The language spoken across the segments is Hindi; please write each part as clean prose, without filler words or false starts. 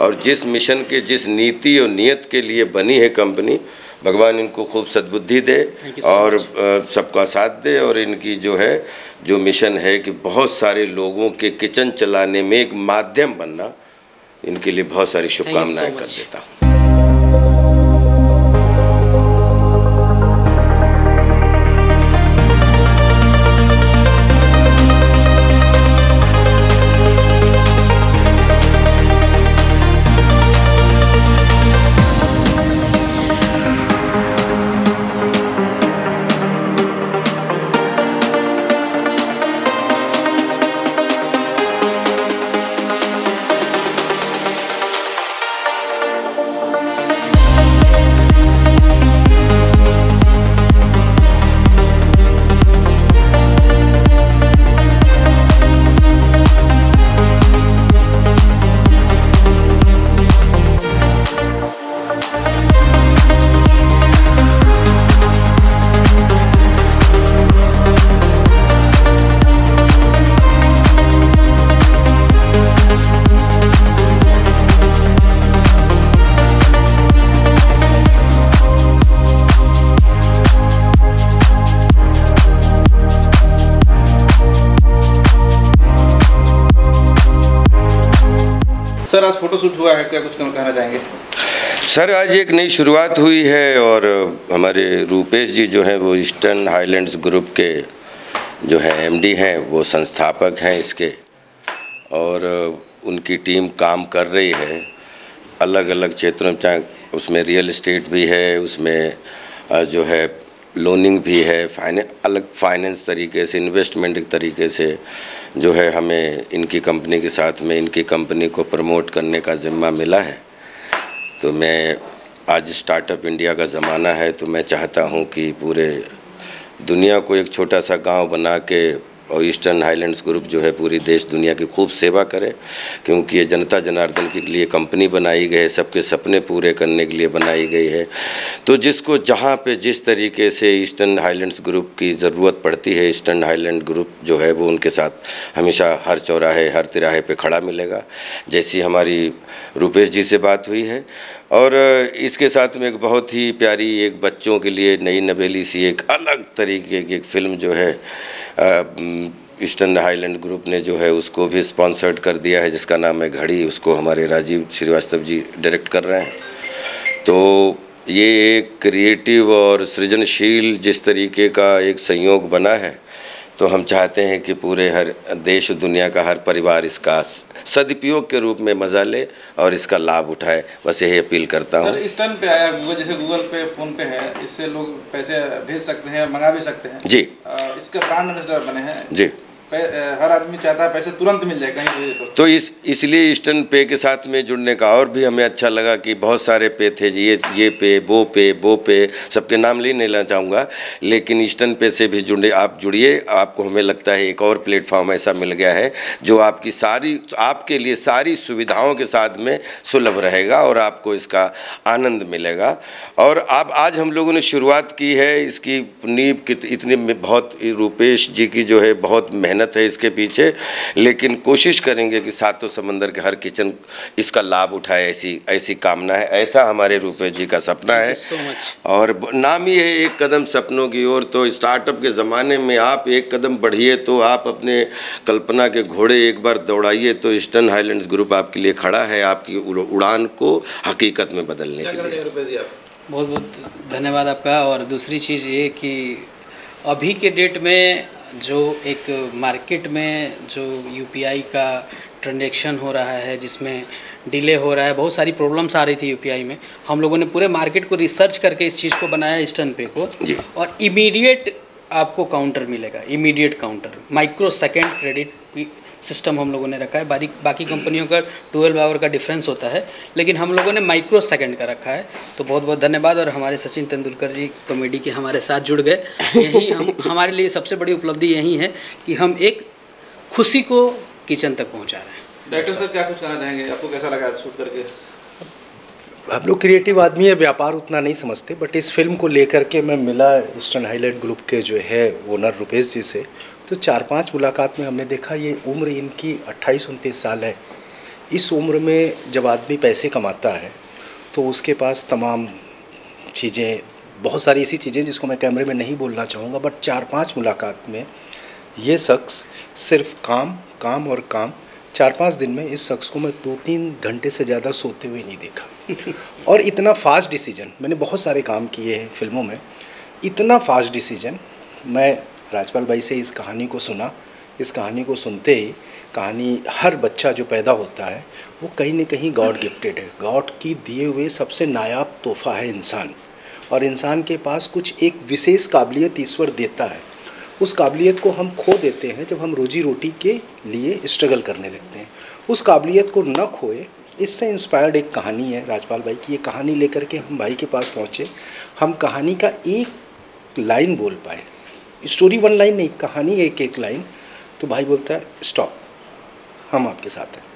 और जिस मिशन के, जिस नीति और नियत के लिए बनी है कंपनी, भगवान इनको खूब सद्बुद्धि दे और सबका साथ दे, और इनकी जो मिशन है कि बहुत सारे लोगों के किचन चलाने में एक माध्यम बनना, इनके लिए बहुत सारी शुभकामनाएं कर देता हूँ। सर आज फोटोशूट हुआ है, क्या कुछ कहना चाहेंगे? सर आज एक नई शुरुआत हुई है और हमारे रूपेश जी जो हैं वो ईस्टर्न हाईलैंड्स ग्रुप के जो हैं एमडी हैं, वो संस्थापक हैं इसके, और उनकी टीम काम कर रही है अलग अलग क्षेत्रों में, चाहे उसमें रियल एस्टेट भी है, उसमें जो है लोनिंग भी है, अलग फाइनेंस तरीके से, इन्वेस्टमेंट तरीके से जो है हमें इनकी कंपनी के साथ में इनकी कंपनी को प्रमोट करने का ज़िम्मा मिला है। तो मैं आज स्टार्टअप इंडिया का ज़माना है, तो मैं चाहता हूं कि पूरे दुनिया को एक छोटा सा गांव बना के, और ईस्टर्न हाईलैंड्स ग्रुप जो है पूरी देश दुनिया की खूब सेवा करे, क्योंकि ये जनता जनार्दन के लिए कंपनी बनाई गई है, सबके सपने पूरे करने के लिए बनाई गई है। तो जिसको जहाँ पे जिस तरीके से ईस्टर्न हाईलैंड्स ग्रुप की ज़रूरत पड़ती है, ईस्टर्न हाईलैंड ग्रुप जो है वो उनके साथ हमेशा हर चौराहे, हर तिराहे पे खड़ा मिलेगा। जैसी हमारी रूपेश जी से बात हुई है, और इसके साथ में एक बहुत ही प्यारी, एक बच्चों के लिए नई नवेली सी एक अलग तरीके की एक फ़िल्म जो है ईस्टर्न हाईलैंड ग्रुप ने जो है उसको भी स्पॉन्सर्ड कर दिया है, जिसका नाम है घड़ी। उसको हमारे राजीव श्रीवास्तव जी डायरेक्ट कर रहे हैं। तो ये एक क्रिएटिव और सृजनशील जिस तरीके का एक संयोग बना है, तो हम चाहते हैं कि पूरे हर देश दुनिया का हर परिवार इसका सदुपयोग के रूप में मज़ा ले और इसका लाभ उठाए। बस यही अपील करता हूँ। सर ईस्टर्न पे आया गूगल, जैसे गूगल पे, फोन पे है, इससे लोग पैसे भेज सकते हैं, मंगा भी सकते हैं। जी, इसके ब्रांड एम्बेसडर बने हैं जी। हर आदमी चाहता है पैसे तुरंत मिल जाए कहीं भी। तो इसलिए ईस्टर्न पे के साथ में जुड़ने का और भी हमें अच्छा लगा कि बहुत सारे पे थे जी, ये पे, वो पे, सबके नाम ले नहीं लेना चाहूँगा, लेकिन ईस्टर्न पे से भी आप जुड़िए। आपको हमें लगता है एक और प्लेटफॉर्म ऐसा मिल गया है जो आपके लिए सारी सुविधाओं के साथ में सुलभ रहेगा और आपको इसका आनंद मिलेगा। और अब आज हम लोगों ने शुरुआत की है, इसकी नींव इतनी बहुत रूपेश जी की जो है बहुत मेहनत है इसके पीछे, लेकिन कोशिश करेंगे कि सातों समंदर के हर किचन इसका लाभ उठाए, ऐसी कामना है, ऐसा हमारे रूपेश जी का सपना है। और नाम ही है एक कदम सपनों की ओर। तो स्टार्टअप के ज़माने में आप एक कदम बढ़िए, तो आप अपने कल्पना के घोड़े एक बार दौड़ाइए, तो ईस्टर्न हाईलैंड्स ग्रुप आपके लिए खड़ा है, आपकी उड़ान को हकीकत में बदलने के लिए। बहुत बहुत धन्यवाद आपका। और दूसरी चीज़ ये कि अभी के डेट में जो एक मार्केट में जो यूपीआई का ट्रांजैक्शन हो रहा है, जिसमें डिले हो रहा है, बहुत सारी प्रॉब्लम्स आ रही थी यूपीआई में, हम लोगों ने पूरे मार्केट को रिसर्च करके इस चीज़ को बनाया ईस्टर्न पे को जी। और इमीडिएट आपको काउंटर मिलेगा, immediate counter, micro second credit system हम लोगों ने रखा है। बाकी कंपनियों का 12 आवर का डिफरेंस होता है, लेकिन हम लोगों ने माइक्रो सेकंड का रखा है। तो बहुत बहुत धन्यवाद। और हमारे सचिन तेंदुलकर जी कॉमेडी के हमारे साथ जुड़ गए, यही हमारे लिए सबसे बड़ी उपलब्धि यही है कि हम एक खुशी को किचन तक पहुंचा रहे हैं। डायरेक्टर सर क्या कुछ कहना चाहेंगे, आपको कैसा लगा शूट करके? हम लोग क्रिएटिव आदमी है, व्यापार उतना नहीं समझते, बट इस फिल्म को लेकर के मैं मिला ईस्टर्न हाईलैंड ग्रुप के जो है ओनर रुपेश जी से, तो 4-5 मुलाकात में हमने देखा ये उम्र इनकी 28-29 साल है। इस उम्र में जब आदमी पैसे कमाता है तो उसके पास तमाम चीज़ें, बहुत सारी ऐसी चीज़ें जिसको मैं कैमरे में नहीं बोलना चाहूँगा, बट 4-5 मुलाकात में ये शख्स सिर्फ काम काम और काम। 4-5 दिन में इस शख्स को मैं 2-3 घंटे से ज़्यादा सोते हुए नहीं देखा। और इतना फास्ट डिसीजन, मैंने बहुत सारे काम किए हैं फिल्मों में, इतना फास्ट डिसीजन। मैं राजपाल भाई से इस कहानी को सुना, इस कहानी को सुनते ही कहानी, हर बच्चा जो पैदा होता है वो कहीं न कहीं गॉड गिफ्टेड है, गॉड की दिए हुए सबसे नायाब तोहफ़ा है इंसान। और इंसान के पास कुछ एक विशेष काबिलियत ईश्वर देता है। उस काबिलियत को हम खो देते हैं जब हम रोजी रोटी के लिए स्ट्रगल करने लगते हैं। उस काबिलियत को न खोए, इससे इंस्पायर्ड एक कहानी है राजपाल भाई की। ये कहानी लेकर के हम भाई के पास पहुँचे। हम कहानी का एक लाइन बोल पाए, स्टोरी 1 लाइन नहीं, कहानी एक लाइन। तो भाई बोलता है स्टॉप, हम आपके साथ हैं।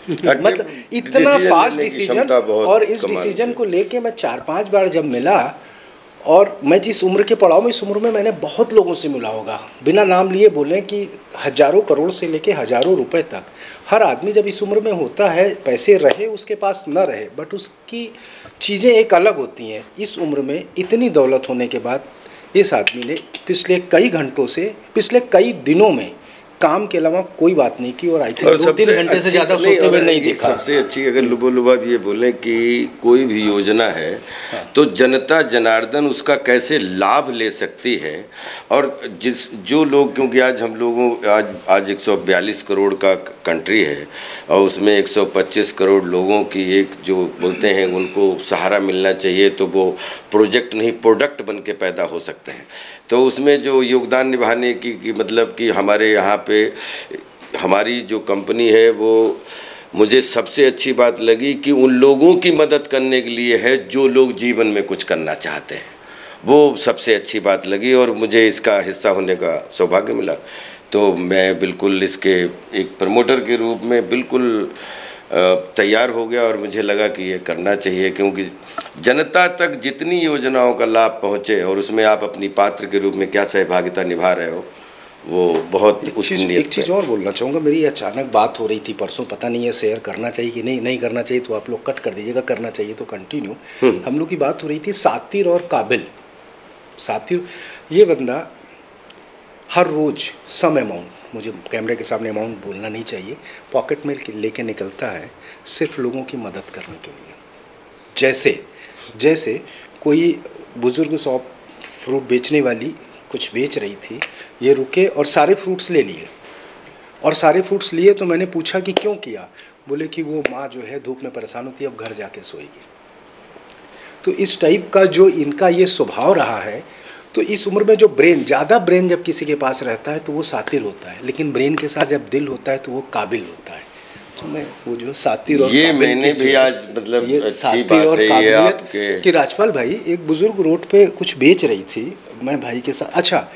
मतलब इतना फास्ट डिसीजन। और इस डिसीजन को लेके मैं 4-5 बार जब मिला, और मैं जिस उम्र के पड़ाव में, इस उम्र में मैंने बहुत लोगों से मिला होगा, बिना नाम लिए बोलें कि हज़ारों करोड़ से लेके हज़ारों रुपए तक। हर आदमी जब इस उम्र में होता है, पैसे रहे उसके पास न रहे, बट उसकी चीज़ें एक अलग होती हैं। इस उम्र में इतनी दौलत होने के बाद इस आदमी ने पिछले कई घंटों से, पिछले कई दिनों में काम के अलावा कोई बात नहीं की। और आई थिंक 2-3 घंटे से ज़्यादा सोते हुए नहीं देखा। सबसे अच्छी अगर लुबो ये बोले कि कोई भी योजना है तो जनता जनार्दन उसका कैसे लाभ ले सकती है। और जो लोग, क्योंकि आज हम लोगों आज 142 करोड़ का कंट्री है और उसमें 125 करोड़ लोगों की एक जो बोलते हैं उनको सहारा मिलना चाहिए, तो वो प्रोजेक्ट नहीं प्रोडक्ट बन के पैदा हो सकते हैं। तो उसमें जो योगदान निभाने की मतलब कि हमारे यहाँ पे हमारी जो कंपनी है, वो मुझे सबसे अच्छी बात लगी कि उन लोगों की मदद करने के लिए है जो लोग जीवन में कुछ करना चाहते हैं। वो सबसे अच्छी बात लगी और मुझे इसका हिस्सा होने का सौभाग्य मिला। तो मैं बिल्कुल इसके एक प्रमोटर के रूप में बिल्कुल तैयार हो गया और मुझे लगा कि ये करना चाहिए, क्योंकि जनता तक जितनी योजनाओं का लाभ पहुँचे और उसमें आप अपनी पात्र के रूप में क्या सहभागिता निभा रहे हो, वो बहुत एक चीज़ और बोलना चाहूँगा। मेरी अचानक बात हो रही थी परसों, पता नहीं है शेयर करना चाहिए कि नहीं करना चाहिए तो आप लोग कट कर दीजिएगा, करना चाहिए तो कंटिन्यू। हम लोग की बात हो रही थी सातिर और काबिल। सातिर ये बंदा हर रोज़ सम अमाउंट, मुझे कैमरे के सामने अमाउंट बोलना नहीं चाहिए, पॉकेट में लेके निकलता है सिर्फ लोगों की मदद करने के लिए। जैसे कोई बुज़ुर्ग शॉप फ्रूट बेचने वाली कुछ बेच रही थी, ये रुके और सारे फ्रूट्स ले लिए। और सारे फ्रूट्स लिए तो मैंने पूछा कि क्यों किया? बोले कि वो माँ जो है धूप में परेशान होती है, अब घर जाके सोएगी। तो इस टाइप का जो इनका ये स्वभाव रहा है, तो इस उम्र में जो ब्रेन, ज़्यादा ब्रेन जब किसी के पास रहता है तो वो सातिर होता है, लेकिन ब्रेन के साथ जब दिल होता है तो वो काबिल होता है। तो मैं वो जो सातिर और ये मैंने भी आज मतलब ये अच्छी बात है ये आपके कि राजपाल भाई, एक बुजुर्ग रोड पे कुछ बेच रही थी, मैं भाई के साथ, अच्छा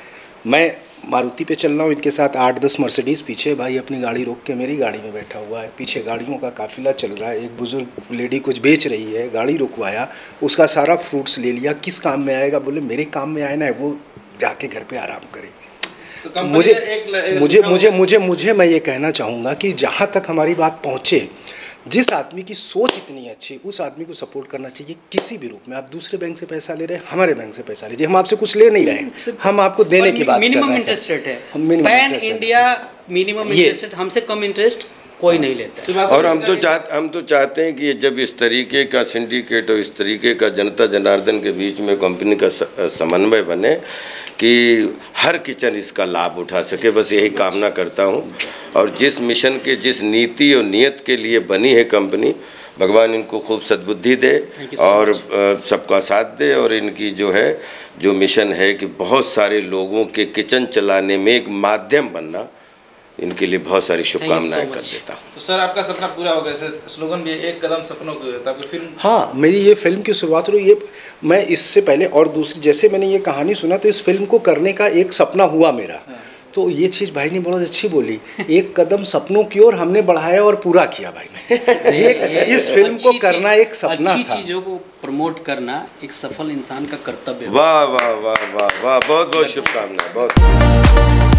मैं मारुति पे चल रहा हूँ, इनके साथ 8-10 मर्सिडीज़ पीछे, भाई अपनी गाड़ी रोक के मेरी गाड़ी में बैठा हुआ है, पीछे गाड़ियों का काफिला चल रहा है। एक बुजुर्ग लेडी कुछ बेच रही है, गाड़ी रुकवाया, उसका सारा फ्रूट्स ले लिया। किस काम में आएगा? बोले मेरे काम में आए ना, वो जाके घर पे आराम करे। तो मुझे मैं ये कहना चाहूँगा कि जहाँ तक हमारी बात पहुँचे, जिस आदमी की सोच इतनी अच्छी, उस आदमी को सपोर्ट करना चाहिए किसी भी रूप में। आप दूसरे बैंक से पैसा ले रहे हैं, हमारे बैंक से पैसा लीजिए, हम आपसे कुछ ले नहीं रहे हैं, हम आपको देने की बात कर रहे हैं। मिनिमम इंटरेस्ट रेट है, pan India minimum interest rate, हमसे कम इंटरेस्ट कोई नहीं लेता। और हम तो चाहते हैं कि जब इस तरीके का सिंडिकेट और इस तरीके का जनता जनार्दन के बीच में कंपनी का समन्वय बने कि हर किचन इसका लाभ उठा सके, बस यही कामना करता हूं। और जिस मिशन के, जिस नीति और नियत के लिए बनी है कंपनी, भगवान इनको खूब सद्बुद्धि दे और सबका साथ दे। और इनकी जो मिशन है कि बहुत सारे लोगों के किचन चलाने में एक माध्यम बनना, इनके लिए बहुत सारी शुभकामनाएं कर देता हूँ। तो सर आपका सपना पूरा हो गया, स्लोगन भी एक कदम सपनों की होता है फिल्म। हाँ, मेरी ये फिल्म की शुरुआत हुई, ये मैं इससे पहले और दूसरी, जैसे मैंने ये कहानी सुना तो इस फिल्म को करने का एक सपना हुआ मेरा। तो ये चीज़ भाई ने बहुत अच्छी बोली, एक कदम सपनों की ओर हमने बढ़ाया और पूरा किया भाई ने। इस फिल्म को करना एक सपना था। अच्छी चीज़ों को प्रमोट करना एक सफल इंसान का कर्तव्य है। वाह वाह वाह वाह वाह, बहुत बहुत शुभकामनाएं, बहुत।